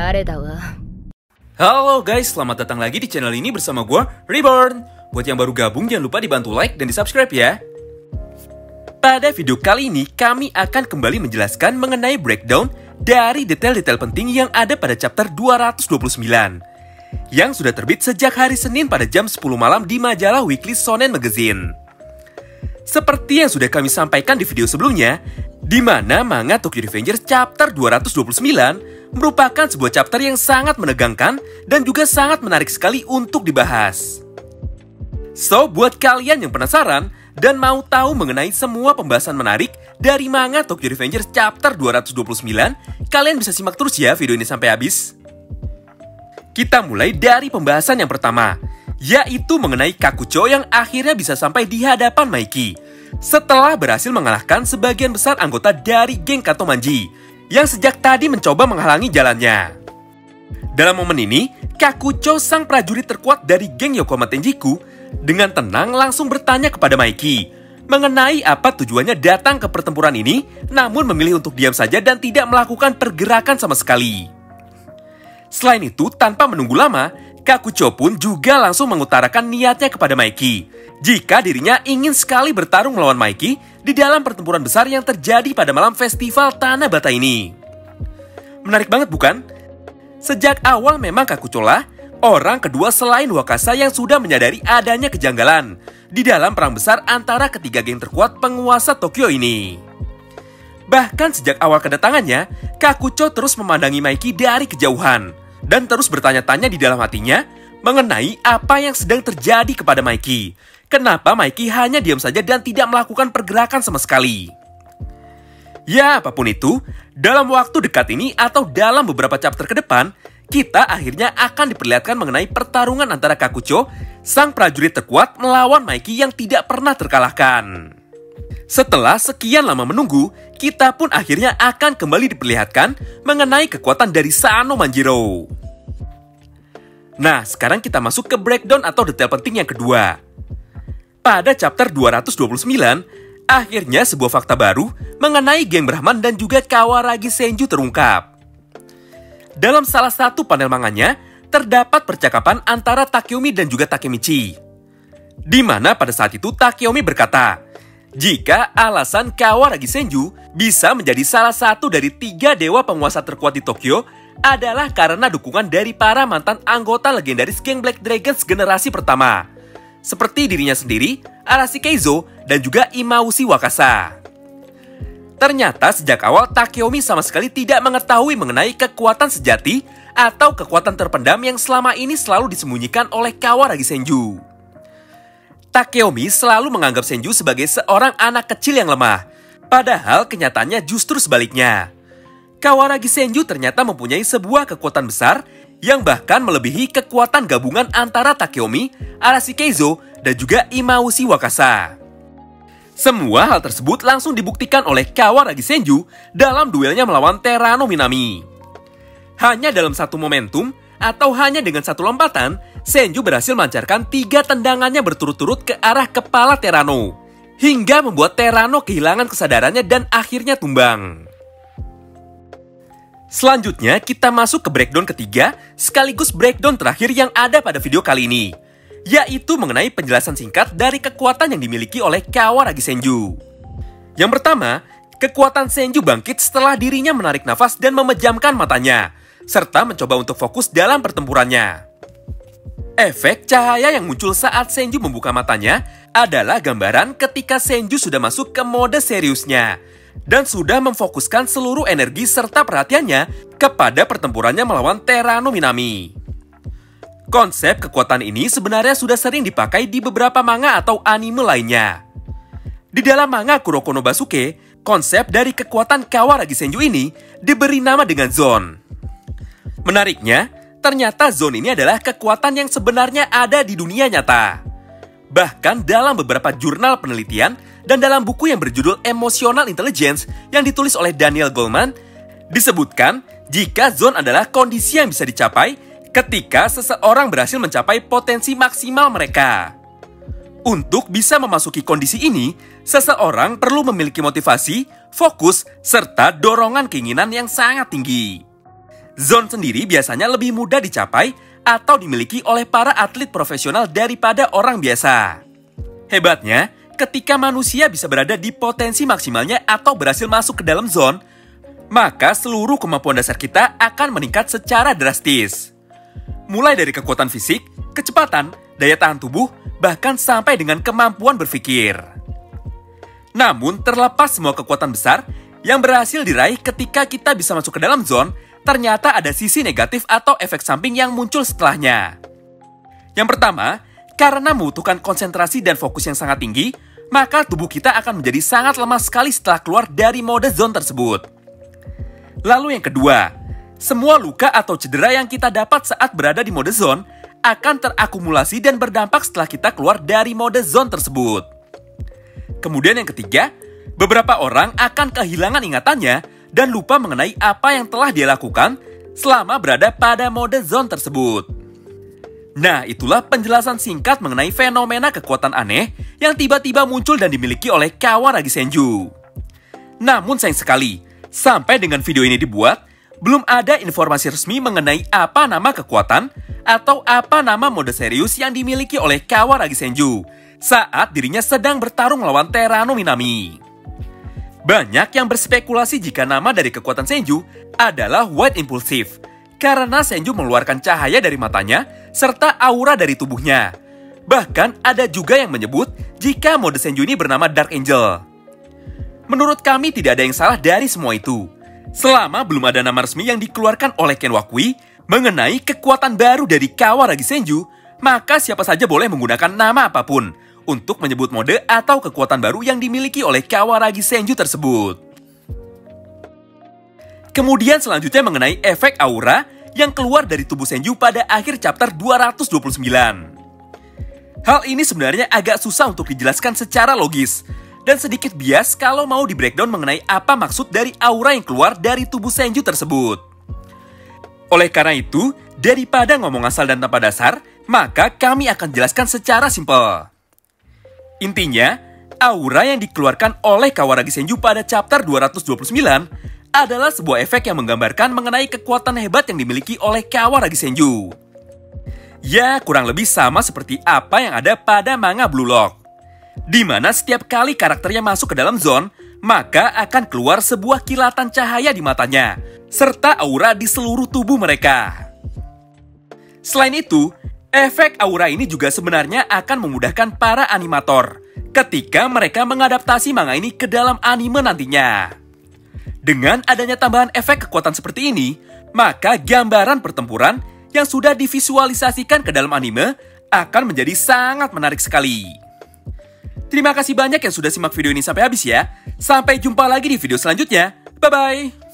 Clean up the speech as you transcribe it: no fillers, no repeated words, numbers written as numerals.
誰だわ。 Halo guys, selamat datang lagi di channel ini bersama gue, Reborn. Buat yang baru gabung, jangan lupa dibantu like dan di subscribe ya. Pada video kali ini, kami akan kembali menjelaskan mengenai breakdown dari detail-detail penting yang ada pada chapter 229 yang sudah terbit sejak hari Senin pada jam 10 malam di majalah Weekly Shonen Magazine. Seperti yang sudah kami sampaikan di video sebelumnya, di mana manga Tokyo Revengers chapter 229 merupakan sebuah chapter yang sangat menegangkan dan juga sangat menarik sekali untuk dibahas. So, buat kalian yang penasaran dan mau tahu mengenai semua pembahasan menarik dari manga Tokyo Revengers chapter 229, kalian bisa simak terus ya video ini sampai habis. Kita mulai dari pembahasan yang pertama, yaitu mengenai Kakucho yang akhirnya bisa sampai di hadapan Maiki setelah berhasil mengalahkan sebagian besar anggota dari geng Kato Manji yang sejak tadi mencoba menghalangi jalannya. Dalam momen ini, Kakucho, sang prajurit terkuat dari geng Yokohama Tenjiku, dengan tenang langsung bertanya kepada Maiki mengenai apa tujuannya datang ke pertempuran ini, namun memilih untuk diam saja dan tidak melakukan pergerakan sama sekali. Selain itu, tanpa menunggu lama, Kakucho pun juga langsung mengutarakan niatnya kepada Maiki jika dirinya ingin sekali bertarung melawan Maiki di dalam pertempuran besar yang terjadi pada malam festival Tanah Bata ini. Menarik banget bukan? Sejak awal memang Kakucho lah orang kedua selain Wakasa yang sudah menyadari adanya kejanggalan di dalam perang besar antara ketiga geng terkuat penguasa Tokyo ini. Bahkan sejak awal kedatangannya, Kakucho terus memandangi Maiki dari kejauhan dan terus bertanya-tanya di dalam hatinya mengenai apa yang sedang terjadi kepada Maiki. Kenapa Maiki hanya diam saja dan tidak melakukan pergerakan sama sekali? Ya, apapun itu, dalam waktu dekat ini atau dalam beberapa chapter ke depan, kita akhirnya akan diperlihatkan mengenai pertarungan antara Kakucho, sang prajurit terkuat, melawan Maiki yang tidak pernah terkalahkan. Setelah sekian lama menunggu, kita pun akhirnya akan kembali diperlihatkan mengenai kekuatan dari Sano Manjiro. Nah, sekarang kita masuk ke breakdown atau detail penting yang kedua. Pada chapter 229, akhirnya sebuah fakta baru mengenai geng Brahman dan juga Kawaragi Senju terungkap. Dalam salah satu panel manganya, terdapat percakapan antara Takeyomi dan juga Takemichi. Di mana pada saat itu Takeyomi berkata, jika alasan Kawaragi Senju bisa menjadi salah satu dari 3 dewa penguasa terkuat di Tokyo adalah karena dukungan dari para mantan anggota legendaris geng Black Dragons generasi pertama, seperti dirinya sendiri, Arashi Keizo, dan juga Imaushi Wakasa. Ternyata sejak awal Takeyomi sama sekali tidak mengetahui mengenai kekuatan sejati atau kekuatan terpendam yang selama ini selalu disembunyikan oleh Kawaragi Senju. Takeyomi selalu menganggap Senju sebagai seorang anak kecil yang lemah, padahal kenyataannya justru sebaliknya. Kawaragi Senju ternyata mempunyai sebuah kekuatan besar yang bahkan melebihi kekuatan gabungan antara Takeyomi, Arashi Keizo, dan juga Imaushi Wakasa. Semua hal tersebut langsung dibuktikan oleh Kawaragi Senju dalam duelnya melawan Terano Minami. Hanya dalam satu momentum, atau hanya dengan satu lompatan, Senju berhasil melancarkan 3 tendangannya berturut-turut ke arah kepala Terano, hingga membuat Terano kehilangan kesadarannya dan akhirnya tumbang. Selanjutnya, kita masuk ke breakdown ketiga, sekaligus breakdown terakhir yang ada pada video kali ini, yaitu mengenai penjelasan singkat dari kekuatan yang dimiliki oleh Kawaragi Senju. Yang pertama, kekuatan Senju bangkit setelah dirinya menarik nafas dan memejamkan matanya, serta mencoba untuk fokus dalam pertempurannya. Efek cahaya yang muncul saat Senju membuka matanya adalah gambaran ketika Senju sudah masuk ke mode seriusnya dan sudah memfokuskan seluruh energi serta perhatiannya kepada pertempurannya melawan Terano Minami. Konsep kekuatan ini sebenarnya sudah sering dipakai di beberapa manga atau anime lainnya. Di dalam manga Kuroko no Basuke, konsep dari kekuatan Kawaragi Senju ini diberi nama dengan Zone. Menariknya, ternyata Zone ini adalah kekuatan yang sebenarnya ada di dunia nyata. Bahkan dalam beberapa jurnal penelitian dan dalam buku yang berjudul Emotional Intelligence yang ditulis oleh Daniel Goleman, disebutkan jika zone adalah kondisi yang bisa dicapai ketika seseorang berhasil mencapai potensi maksimal mereka. Untuk bisa memasuki kondisi ini, seseorang perlu memiliki motivasi, fokus, serta dorongan keinginan yang sangat tinggi. Zone sendiri biasanya lebih mudah dicapai atau dimiliki oleh para atlet profesional daripada orang biasa. Hebatnya, ketika manusia bisa berada di potensi maksimalnya atau berhasil masuk ke dalam zone, maka seluruh kemampuan dasar kita akan meningkat secara drastis. Mulai dari kekuatan fisik, kecepatan, daya tahan tubuh, bahkan sampai dengan kemampuan berpikir. Namun, terlepas semua kekuatan besar yang berhasil diraih ketika kita bisa masuk ke dalam zone, ternyata ada sisi negatif atau efek samping yang muncul setelahnya. Yang pertama, karena membutuhkan konsentrasi dan fokus yang sangat tinggi, maka tubuh kita akan menjadi sangat lemah sekali setelah keluar dari mode zone tersebut. Lalu yang kedua, semua luka atau cedera yang kita dapat saat berada di mode zone akan terakumulasi dan berdampak setelah kita keluar dari mode zone tersebut. Kemudian yang ketiga, beberapa orang akan kehilangan ingatannya dan lupa mengenai apa yang telah dia lakukan selama berada pada mode zone tersebut. Nah, itulah penjelasan singkat mengenai fenomena kekuatan aneh yang tiba-tiba muncul dan dimiliki oleh Kawaragi Senju. Namun sayang sekali, sampai dengan video ini dibuat, belum ada informasi resmi mengenai apa nama kekuatan atau apa nama mode serius yang dimiliki oleh Kawaragi Senju saat dirinya sedang bertarung melawan Terano Minami. Banyak yang berspekulasi jika nama dari kekuatan Senju adalah White Impulsive, karena Senju mengeluarkan cahaya dari matanya serta aura dari tubuhnya. Bahkan ada juga yang menyebut jika mode Senju ini bernama Dark Angel. Menurut kami tidak ada yang salah dari semua itu, selama belum ada nama resmi yang dikeluarkan oleh Ken Wakui mengenai kekuatan baru dari Kawaragi Senju, maka siapa saja boleh menggunakan nama apapun untuk menyebut mode atau kekuatan baru yang dimiliki oleh Kawaragi Senju tersebut. Kemudian selanjutnya mengenai efek aura yang keluar dari tubuh Senju pada akhir chapter 229. Hal ini sebenarnya agak susah untuk dijelaskan secara logis, dan sedikit bias kalau mau di-breakdown mengenai apa maksud dari aura yang keluar dari tubuh Senju tersebut. Oleh karena itu, daripada ngomong asal dan tanpa dasar, maka kami akan jelaskan secara simpel. Intinya, aura yang dikeluarkan oleh Kawaragi Senju pada chapter 229 adalah sebuah efek yang menggambarkan mengenai kekuatan hebat yang dimiliki oleh Kawaragi Senju. Ya, kurang lebih sama seperti apa yang ada pada manga Blue Lock, di mana setiap kali karakternya masuk ke dalam zone, maka akan keluar sebuah kilatan cahaya di matanya, serta aura di seluruh tubuh mereka. Selain itu, efek aura ini juga sebenarnya akan memudahkan para animator ketika mereka mengadaptasi manga ini ke dalam anime nantinya. Dengan adanya tambahan efek kekuatan seperti ini, maka gambaran pertempuran yang sudah divisualisasikan ke dalam anime akan menjadi sangat menarik sekali. Terima kasih banyak yang sudah simak video ini sampai habis ya. Sampai jumpa lagi di video selanjutnya. Bye-bye.